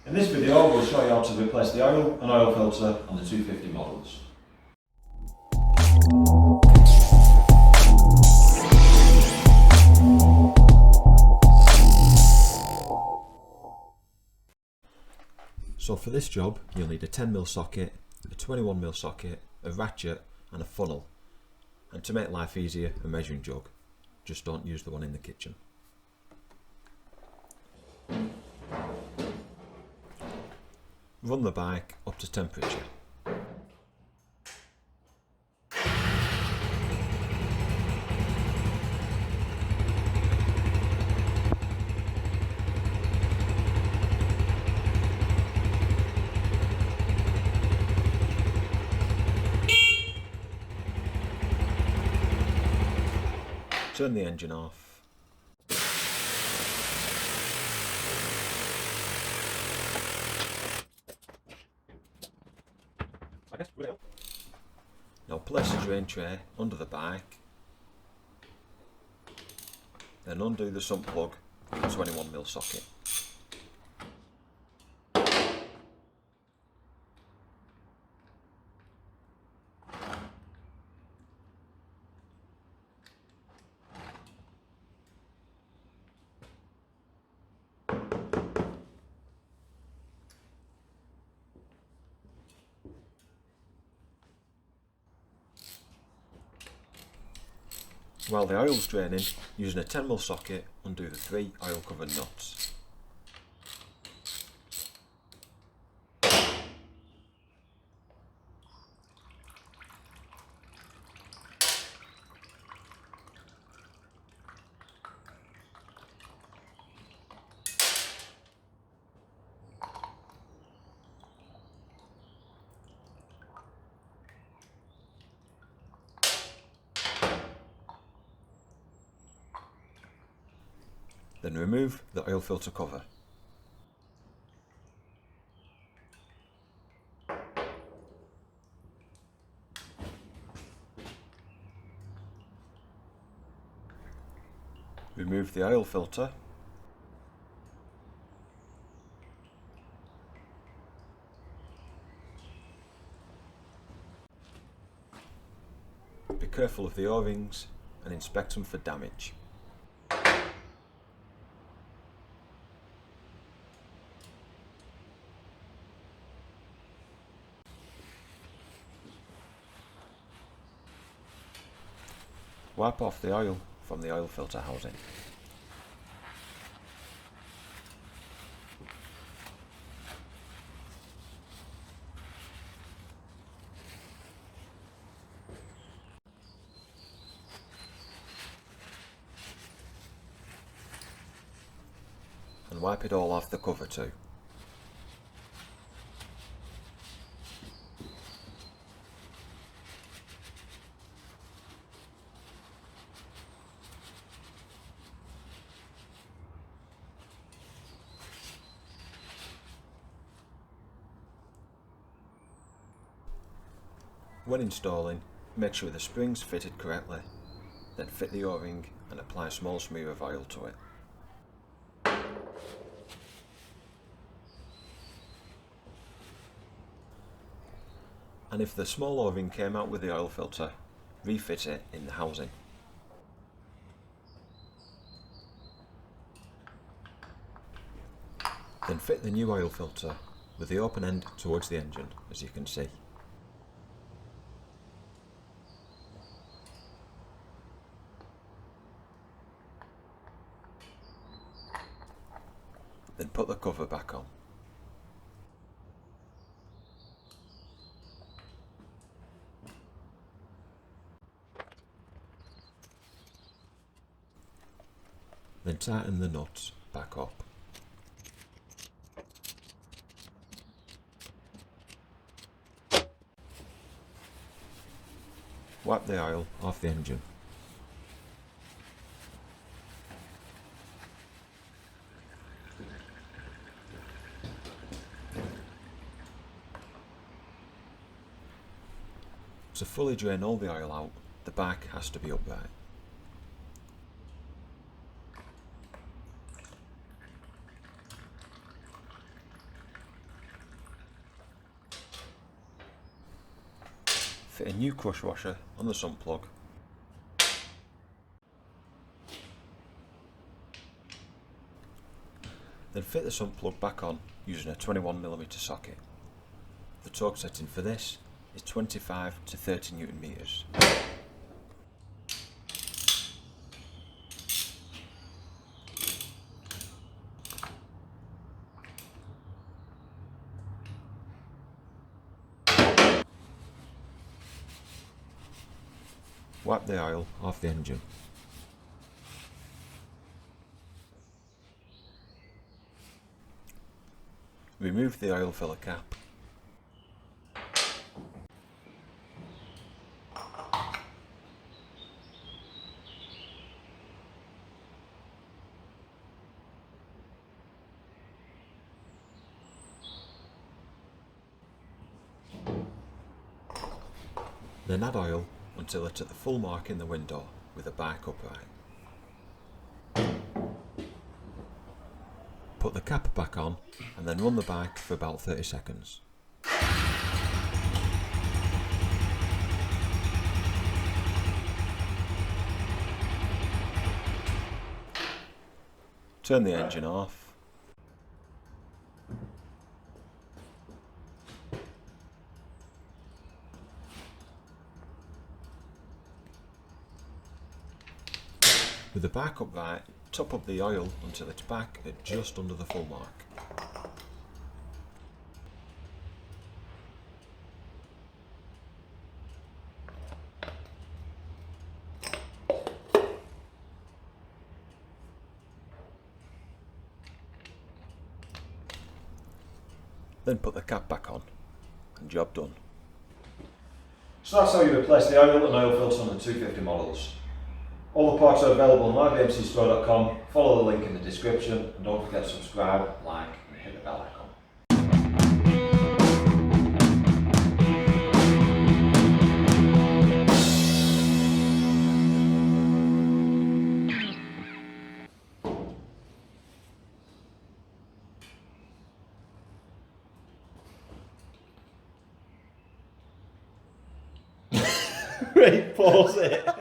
In this video we'll show you how to replace the oil and oil filter on the 250 models. So for this job you'll need a 10mm socket, a 21mm socket, a ratchet and a funnel. And to make life easier, a measuring jug. Just don't use the one in the kitchen. Run the bike up to temperature. Turn the engine off. Now place the drain tray under the bike, then undo the sump plug with the 21mm socket. While the oil's draining, using a 10mm socket, undo the 3 oil covered nuts. Then remove the oil filter cover. Remove the oil filter. Be careful of the O-rings and inspect them for damage. Wipe off the oil from the oil filter housing. And wipe it all off the cover too. When installing, make sure the spring's fitted correctly, then fit the O-ring and apply a small smear of oil to it. And if the small O-ring came out with the oil filter, refit it in the housing. Then fit the new oil filter with the open end towards the engine, as you can see. Then put the cover back on. Then tighten the nuts back up. Wipe the oil off the engine. To fully drain all the oil out, the bike has to be upright. Fit a new crush washer on the sump plug. Then fit the sump plug back on using a 21mm socket. The torque setting for this is 25 to 30 Newton meters. Wipe the oil off the engine. Remove the oil filler cap. Then add oil until it's at the full mark in the window with the bike upright. Put the cap back on and then run the bike for about 30 seconds. Turn the engine off. With the bike upright, top up the oil until it's back at just under the full mark. Then put the cap back on, and job done. So that's how you replace the oil and oil filter on the 250 models. All the parts are available on mybmcstore.com. Follow the link in the description and don't forget to subscribe, like and hit the bell icon. Right, pause it.